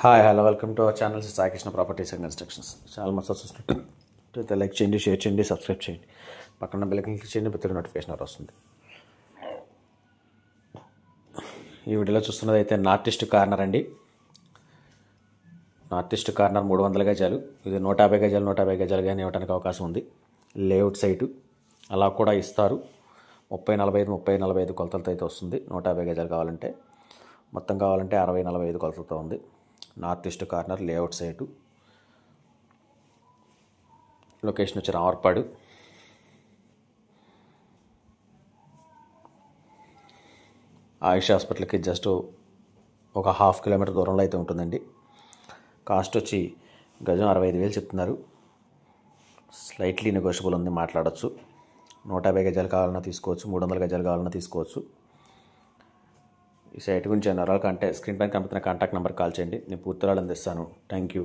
Hi hello welcome to our channel Sai Krishna properties and constructions. చాలా మంది చూస్తుంటే లైక్ చేయండి, షేర్ చేయండి, సబ్స్క్రైబ్ చేయండి, పక్కన బెల్ క్లిక్ చేయండి, ప్రతి నోటిఫికేషన్ వస్తుంది. ఈ వీడియోలో చూస్తున్నది అయితే నార్త్ ఈస్ట్ కార్నర్ అండి. నార్త్ ఈస్ట్ కార్నర్ 300 గజాలు. ఇది 150 గజాలు 150 గజాలు కానీ ఇవ్వడానికి అవకాశం ఉంది. లేఅవుట్ సైటు అలా కూడా ఇస్తారు. 30-45 కొలతలతో అయితే వస్తుంది. 150 గజాలు కావాలంటే, మొత్తం కావాలంటే 60-45 కొలతలతో ఉంది. North east corner layout site. Location వచ్చి రామర్పాడు. ఆయుష్ హాస్పిటల్కి జస్ట్ ఒక 1/2 కిలోమీటర్ దూరంలో అయితే ఉంటుందండి. కాస్ట్ వచ్చి గజం 65,000 చెప్తున్నారు. స్లైట్లీ నెగోషియబుల్ ఉంది, మాట్లాడచ్చు. 150 గజాలు కావాలన్నా తీసుకోవచ్చు, 300 గజాలు కావాలన్నా తీసుకోవచ్చు. ఈ సైట్ గురించి వివరాలు కంటే స్క్రీన్ పైన కనిపిస్తున్న కాంటాక్ట్ నెంబర్ కాల్ చేయండి. నేను పూర్తి వివరాలు అందిస్తాను. Thank you.